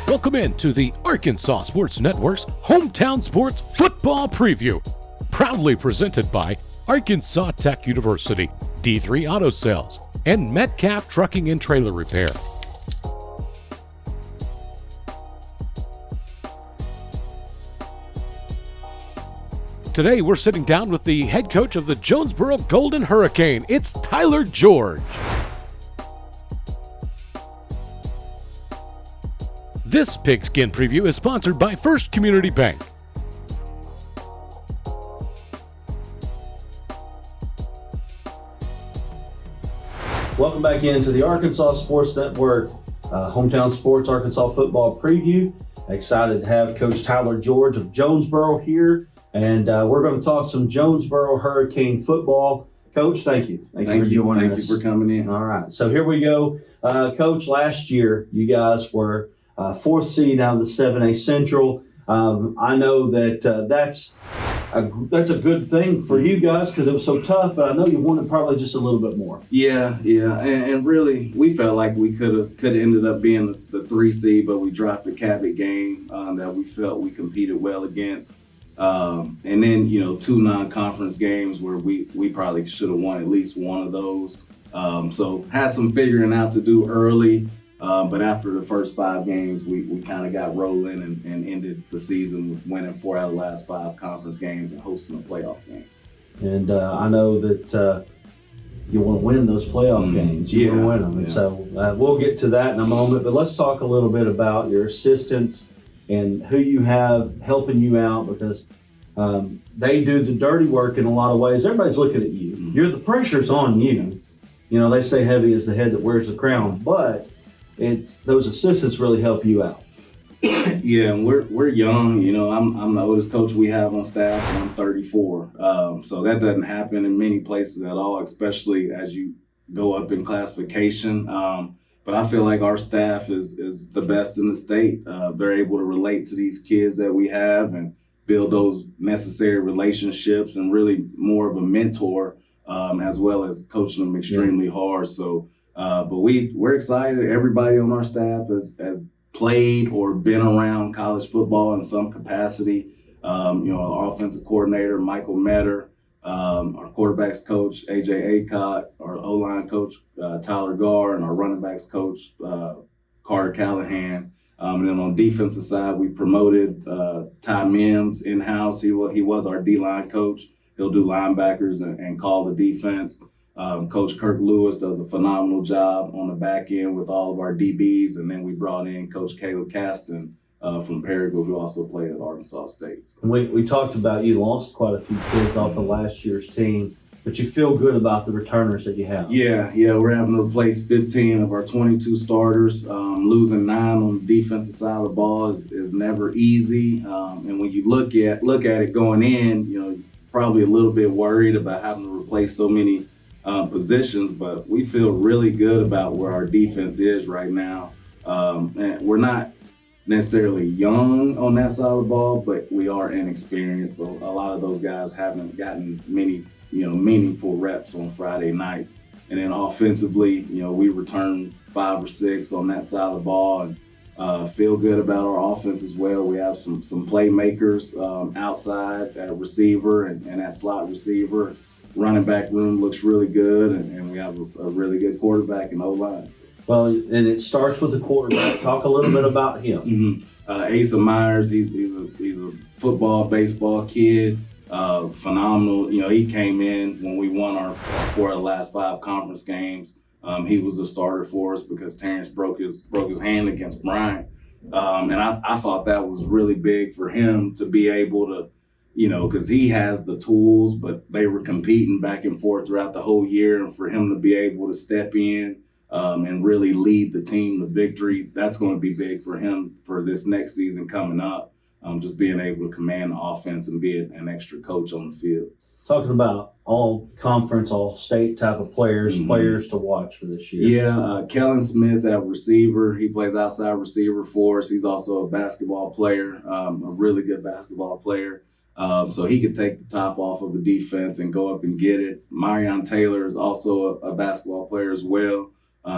Welcome in to the Arkansas Sports Network's Hometown Sports Football Preview, proudly presented by Arkansas Tech University, D3 Auto Sales, and Metcalf Trucking and Trailer Repair. Today we're sitting down with the head coach of the Jonesboro Golden Hurricane. It's Tyler George. This Pigskin Preview is sponsored by First Community Bank. Welcome back into the Arkansas Sports Network Hometown Sports Arkansas Football Preview. Excited to have Coach Tyler George of Jonesboro here, and we're going to talk some Jonesboro Hurricane football. Coach, thank you. Thank you for joining us. Thank you for coming in. All right, so here we go. Coach, last year you guys were fourth seed out of the 7A Central. I know that that's a good thing for you guys because it was so tough, but I know you wanted probably just a little bit more. Yeah, and really we felt like we could have ended up being the 3 seed, but we dropped a Cabot game that we felt we competed well against. And then, 2 non-conference games where we probably should have won at least one of those. So had some figuring out to do early. But after the first 5 games, we kind of got rolling and ended the season with winning 4 out of the last 5 conference games and hosting a playoff game. And I know that you want to win those playoff games. You want to win them. And so we'll get to that in a moment. But let's talk a little bit about your assistants and who you have helping you out, because they do the dirty work in a lot of ways. Everybody's looking at you. The pressure's on you. They say heavy is the head that wears the crown, but it's those assistants really help you out. Yeah, and we're young. I'm the oldest coach we have on staff, and I'm 34. So that doesn't happen in many places at all, especially as you go up in classification. But I feel like our staff is the best in the state. They're able to relate to these kids that we have and build those necessary relationships and really more of a mentor, as well as coaching them extremely hard. So. But we're excited. Everybody on our staff has played or been around college football in some capacity. Our offensive coordinator, Michael Metter, our quarterbacks coach, AJ Aycott, our O-line coach, Tyler Garr, and our running backs coach, Carter Callahan. And then on the defensive side, we promoted Ty Mims in-house. He was our D-line coach. He'll do linebackers and call the defense. Coach Kirk Lewis does a phenomenal job on the back end with all of our DBs. And then we brought in Coach Caleb Caston from Perryville, who also played at Arkansas State. We talked about you lost quite a few kids off of last year's team, but you feel good about the returners that you have. Yeah, we're having to replace 15 of our 22 starters. Losing 9 on the defensive side of the ball is never easy. And when you look at it going in, probably a little bit worried about having to replace so many positions, but we feel really good about where our defense is right now. And we're not necessarily young on that side of the ball, but we are inexperienced. So a lot of those guys haven't gotten many, meaningful reps on Friday nights. And then offensively, we return 5 or 6 on that side of the ball and feel good about our offense as well. We have some playmakers outside at receiver and at slot receiver. Running back room looks really good, and we have a really good quarterback in O-line. Well, and it starts with the quarterback. Talk a little bit about him. Asa Myers, he's a football, baseball kid, phenomenal. He came in when we won our 4 of the last 5 conference games. He was the starter for us because Terrence broke his hand against Bryant, and I thought that was really big for him to be able to. Because he has the tools, but they were competing back and forth throughout the whole year. And for him to be able to step in and really lead the team to victory, that's going to be big for him for this next season coming up. Just being able to command the offense and be an extra coach on the field. Talking about all conference, all state type of players to watch for this year. Yeah, Kellen Smith at receiver. He plays outside receiver for us. He's also a basketball player, a really good basketball player. So he could take the top off of the defense and go up and get it. Marion Taylor is also a basketball player as well.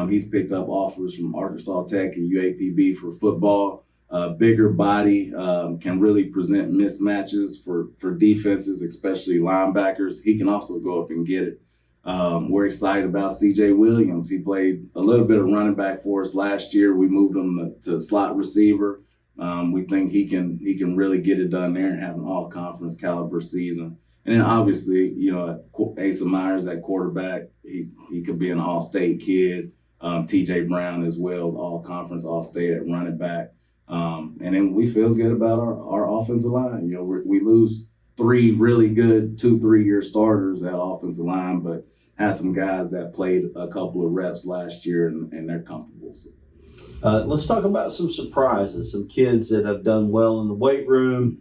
He's picked up offers from Arkansas Tech and UAPB for football. bigger body, can really present mismatches for defenses, especially linebackers. He can also go up and get it. We're excited about CJ Williams. He played a little bit of running back for us last year. We moved him to slot receiver. We think he can really get it done there and have an all-conference caliber season. And then obviously, Asa Myers at quarterback, he could be an all-state kid. TJ Brown as well, all-conference, all-state at running back. And then we feel good about our offensive line. We lose 3 really good 2-3-year starters at offensive line, but had some guys that played a couple of reps last year and they're comfortable. So. Let's talk about some surprises, some kids that have done well in the weight room,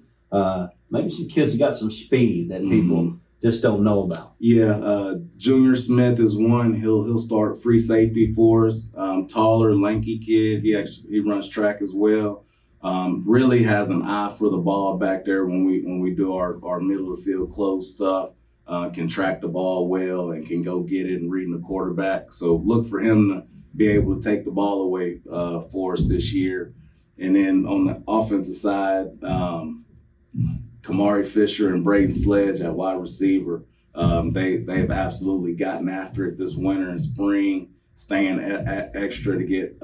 maybe some kids that got some speed that people just don't know about. Yeah, Junior Smith is one. He'll start free safety for us. Taller, lanky kid. He runs track as well. Really has an eye for the ball back there when we do our middle of the field close stuff. Can track the ball well and can go get it and reading the quarterback. So look for him to be able to take the ball away for us this year. And then on the offensive side, Kamari Fisher and Braden Sledge at wide receiver, they've absolutely gotten after it this winter and spring, staying extra to get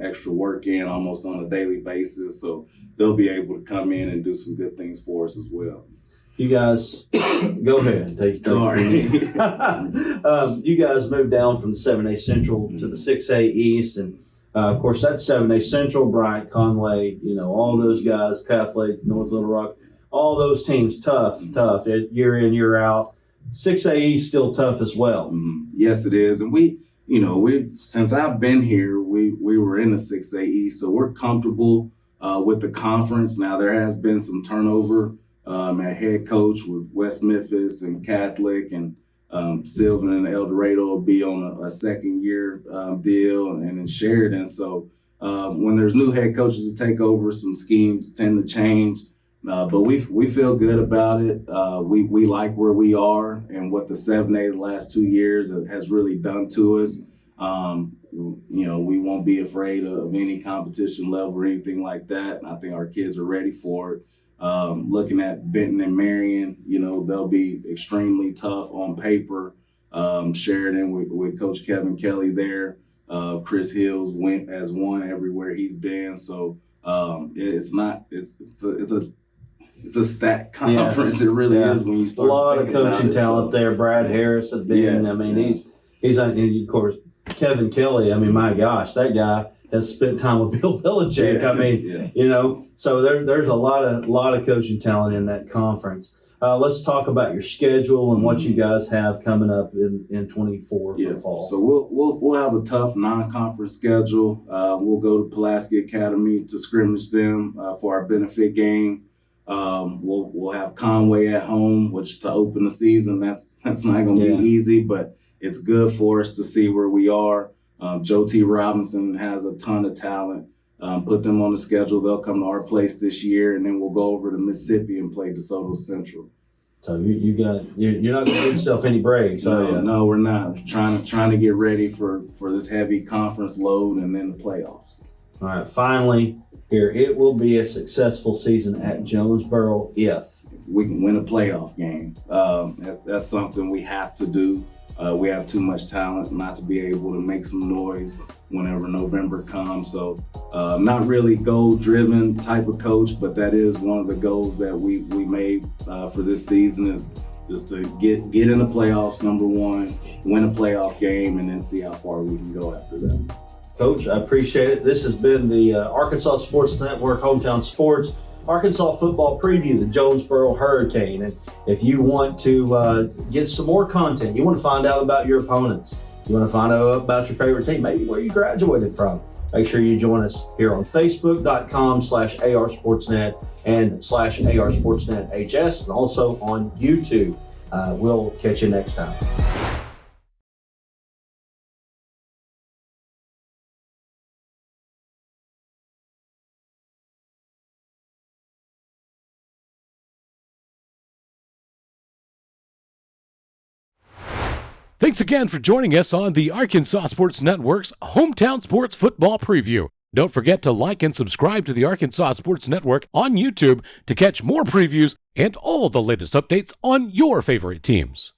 extra work in almost on a daily basis. So they'll be able to come in and do some good things for us as well. You guys, go ahead and take your turn. Sorry. You guys moved down from the 7A Central to the 6A East, and of course that's 7A Central, Bryant, Conway, all those guys, Catholic, North Little Rock, all those teams, tough, year in, year out. 6A East still tough as well. Yes, it is, and we since I've been here, we were in the 6A East, so we're comfortable with the conference. Now there has been some turnover. At head coach with West Memphis and Catholic, and Sylvan and El Dorado will be on a second-year deal, and in Sheridan. So when there's new head coaches to take over, some schemes tend to change. But we feel good about it. We like where we are and what the 7A the last 2 years has really done to us. We won't be afraid of any competition level or anything like that. And I think our kids are ready for it. Looking at Benton and Marion, they'll be extremely tough on paper. Sheridan with Coach Kevin Kelly there. Chris Hills went as one everywhere he's been. So it's a stacked conference. Yes. It really is when you start. A lot of coaching talent there. Brad Harris has been. Yes, he's on, and of course Kevin Kelly. My gosh, that guy has spent time with Bill Belichick. So there's a lot of coaching talent in that conference. Let's talk about your schedule and what you guys have coming up in 24 for the fall. So we'll have a tough non-conference schedule. We'll go to Pulaski Academy to scrimmage them for our benefit game. We'll have Conway at home, which to open the season, that's not going to be easy, but it's good for us to see where we are. Joe T. Robinson has a ton of talent. Put them on the schedule. They'll come to our place this year, and then we'll go over to Mississippi and play DeSoto Central. So you're not going to give yourself any breaks. No, we're not. Trying to get ready for this heavy conference load and then the playoffs. All right, finally, here, it will be a successful season at Jonesboro if we can win a playoff game. That's something we have to do. We have too much talent not to be able to make some noise whenever November comes. So not really goal-driven type of coach, but that is one of the goals that we made for this season is just to get in the playoffs, number one, win a playoff game, and then see how far we can go after that. Coach, I appreciate it. This has been the Arkansas Sports Network Hometown Sports Arkansas football preview, the Jonesboro Hurricane. And if you want to get some more content, you want to find out about your opponents, you want to find out about your favorite team, maybe where you graduated from, make sure you join us here on Facebook.com/ARSportsNet and /ARSportsNetHS, and also on YouTube. We'll catch you next time. Thanks again for joining us on the Arkansas Sports Network's Hometown Sports Football Preview. Don't forget to like and subscribe to the Arkansas Sports Network on YouTube to catch more previews and all the latest updates on your favorite teams.